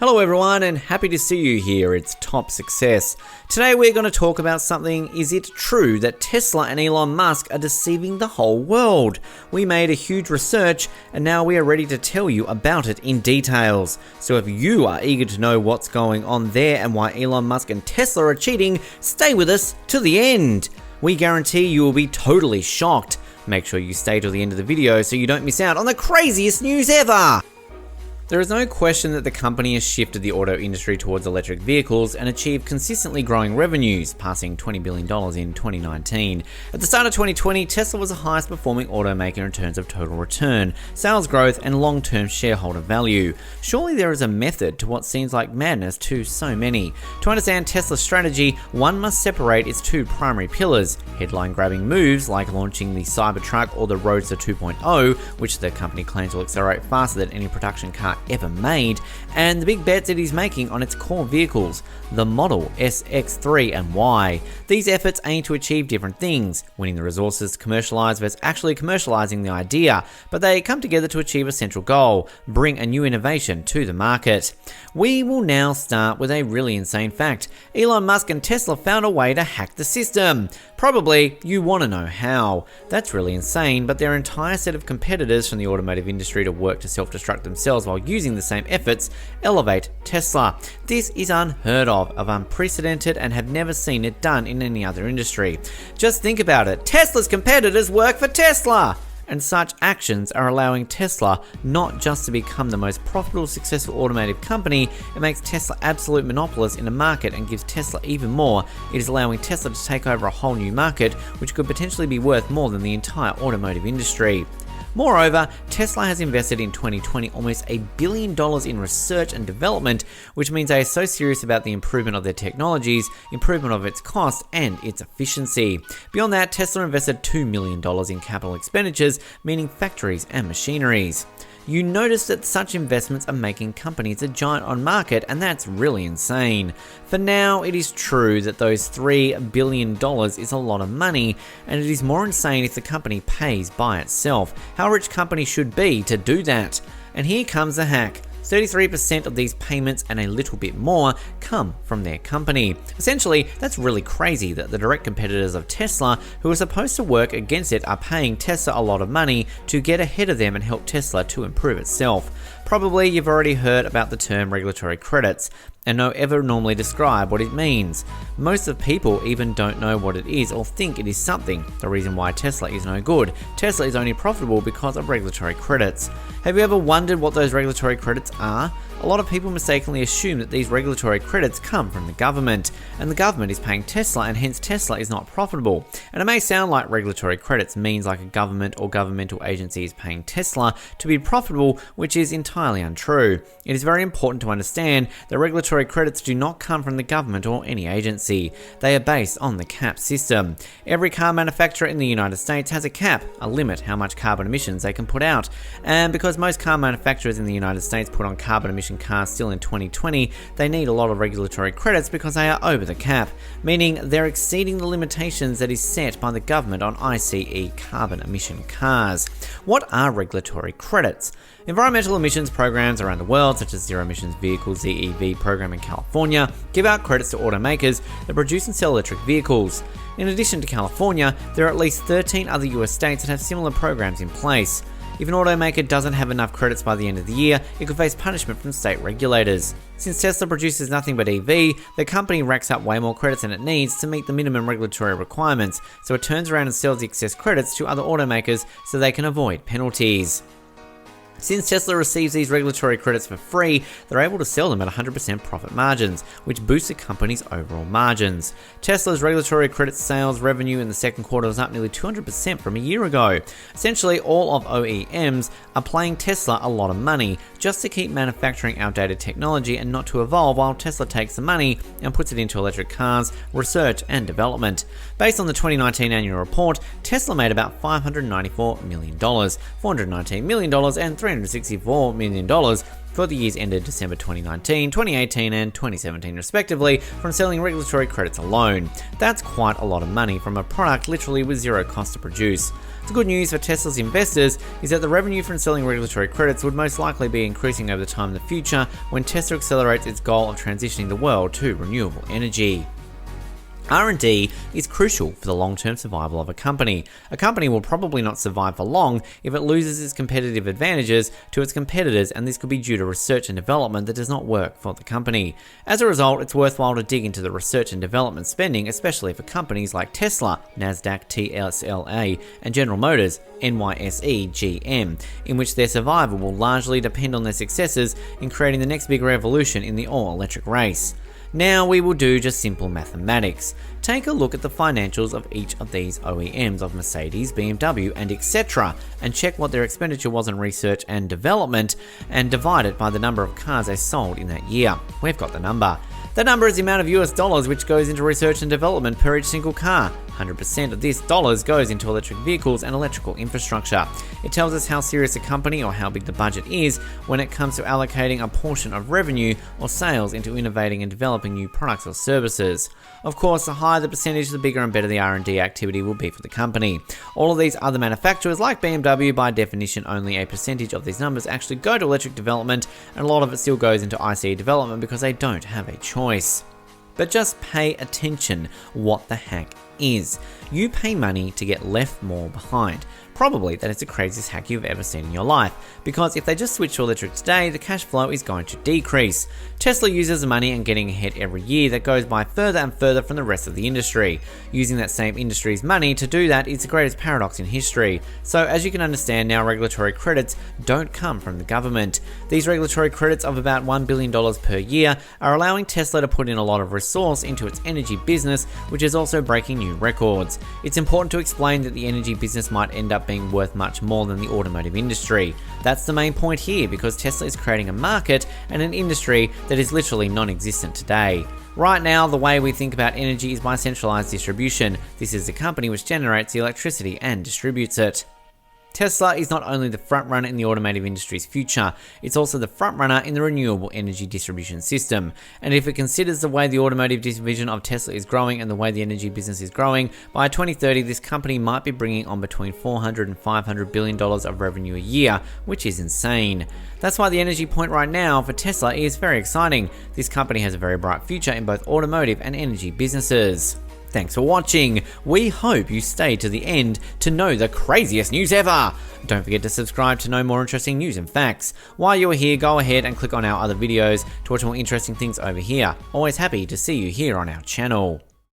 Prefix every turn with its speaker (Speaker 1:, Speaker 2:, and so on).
Speaker 1: Hello everyone and happy to see you here, it's Top Success. Today we're going to talk about something, is it true that Tesla and Elon Musk are deceiving the whole world? We made a huge research and now we are ready to tell you about it in details. So if you are eager to know what's going on there and why Elon Musk and Tesla are cheating, stay with us to the end. We guarantee you will be totally shocked. Make sure you stay till the end of the video so you don't miss out on the craziest news ever! There is no question that the company has shifted the auto industry towards electric vehicles and achieved consistently growing revenues, passing $20 billion in 2019. At the start of 2020, Tesla was the highest performing automaker in terms of total return, sales growth, and long-term shareholder value. Surely there is a method to what seems like madness to so many. To understand Tesla's strategy, one must separate its two primary pillars: headline-grabbing moves like launching the Cybertruck or the Roadster 2.0, which the company claims will accelerate faster than any production car ever made, and the big bets it is making on its core vehicles, the Model S, X3 and Y. These efforts aim to achieve different things, winning the resources to commercialize versus actually commercializing the idea, but they come together to achieve a central goal: bring a new innovation to the market. We will now start with a really insane fact. Elon Musk and Tesla found a way to hack the system. Probably you want to know how. That's really insane, but their entire set of competitors from the automotive industry to work to self-destruct themselves while using the same efforts elevate Tesla. This is unheard of unprecedented, and have never seen it done in any other industry. Just think about it. Tesla's competitors work for Tesla! And such actions are allowing Tesla not just to become the most profitable, successful automotive company, it makes Tesla absolute monopolist in a market and gives Tesla even more. It is allowing Tesla to take over a whole new market, which could potentially be worth more than the entire automotive industry. Moreover, Tesla has invested in 2020 almost $1 billion in research and development, which means they are so serious about the improvement of their technologies, improvement of its cost, and its efficiency. Beyond that, Tesla invested $2 million in capital expenditures, meaning factories and machineries. You notice that such investments are making companies a giant on market, and that's really insane. For now, it is true that those $3 billion is a lot of money, and it is more insane if the company pays by itself. How rich companies should be to do that. And here comes the hack. 33% of these payments and a little bit more come from their company. Essentially, that's really crazy that the direct competitors of Tesla, who are supposed to work against it, are paying Tesla a lot of money to get ahead of them and help Tesla to improve itself. Probably you've already heard about the term regulatory credits, and don't ever normally describe what it means. Most of people even don't know what it is or think it is something. The reason why Tesla is no good. Tesla is only profitable because of regulatory credits. Have you ever wondered what those regulatory credits are? A lot of people mistakenly assume that these regulatory credits come from the government, and the government is paying Tesla, and hence Tesla is not profitable. And it may sound like regulatory credits means like a government or governmental agency is paying Tesla to be profitable, which is entirely untrue. It is very important to understand that regulatory credits do not come from the government or any agency. They are based on the cap system. Every car manufacturer in the United States has a cap, a limit how much carbon emissions they can put out. And because most car manufacturers in the United States put on carbon emission cars still in 2020, they need a lot of regulatory credits because they are over the cap, meaning they're exceeding the limitations that is set by the government on ICE carbon emission cars. What are regulatory credits? Environmental emissions programs around the world, such as Zero Emissions Vehicle ZEV program in California, give out credits to automakers that produce and sell electric vehicles. In addition to California, there are at least 13 other US states that have similar programs in place. If an automaker doesn't have enough credits by the end of the year, it could face punishment from state regulators. Since Tesla produces nothing but EV, the company racks up way more credits than it needs to meet the minimum regulatory requirements, so it turns around and sells the excess credits to other automakers so they can avoid penalties. Since Tesla receives these regulatory credits for free, they're able to sell them at 100% profit margins, which boosts the company's overall margins. Tesla's regulatory credit sales revenue in the second quarter was up nearly 200% from a year ago. Essentially, all of OEMs are paying Tesla a lot of money just to keep manufacturing outdated technology and not to evolve, while Tesla takes the money and puts it into electric cars, research and development. Based on the 2019 annual report, Tesla made about $594 million, $419 million and $364 million for the years ended December 2019, 2018, and 2017 respectively from selling regulatory credits alone. That's quite a lot of money from a product literally with zero cost to produce. The good news for Tesla's investors is that the revenue from selling regulatory credits would most likely be increasing over time in the future when Tesla accelerates its goal of transitioning the world to renewable energy. R&D is crucial for the long-term survival of a company. A company will probably not survive for long if it loses its competitive advantages to its competitors, and this could be due to research and development that does not work for the company. As a result, it's worthwhile to dig into the research and development spending, especially for companies like Tesla, Nasdaq TSLA, and General Motors, NYSE GM, in which their survival will largely depend on their successes in creating the next big revolution in the all-electric race. Now we will do just simple mathematics. Take a look at the financials of each of these OEMs of Mercedes, BMW, and etc. and check what their expenditure was on research and development and divide it by the number of cars they sold in that year. We've got the number. That number is the amount of US dollars which goes into research and development per each single car. 100% of this dollars goes into electric vehicles and electrical infrastructure. It tells us how serious a company or how big the budget is when it comes to allocating a portion of revenue or sales into innovating and developing new products or services. Of course, the higher the percentage, the bigger and better the R&D activity will be for the company. All of these other manufacturers, like BMW, by definition only a percentage of these numbers actually go to electric development, and a lot of it still goes into ICE development because they don't have a choice. But just pay attention what the heck is. You pay money to get left more behind. Probably that is the craziest hack you've ever seen in your life, because if they just switch to electric today, the cash flow is going to decrease. Tesla uses the money and getting ahead every year that goes by further and further from the rest of the industry. Using that same industry's money to do that is the greatest paradox in history. So as you can understand now, regulatory credits don't come from the government. These regulatory credits of about $1 billion per year are allowing Tesla to put in a lot of resource into its energy business, which is also breaking new records. It's important to explain that the energy business might end up being worth much more than the automotive industry. That's the main point here, because Tesla is creating a market and an industry that is literally non-existent today. Right now, the way we think about energy is by centralized distribution. This is the company which generates the electricity and distributes it. Tesla is not only the frontrunner in the automotive industry's future, it's also the frontrunner in the renewable energy distribution system. And if it considers the way the automotive division of Tesla is growing and the way the energy business is growing, by 2030 this company might be bringing on between $400 and $500 billion of revenue a year, which is insane. That's why the energy point right now for Tesla is very exciting. This company has a very bright future in both automotive and energy businesses. Thanks for watching. We hope you stay to the end to know the craziest news ever. Don't forget to subscribe to know more interesting news and facts. While you're here, go ahead and click on our other videos to watch more interesting things over here. Always happy to see you here on our channel.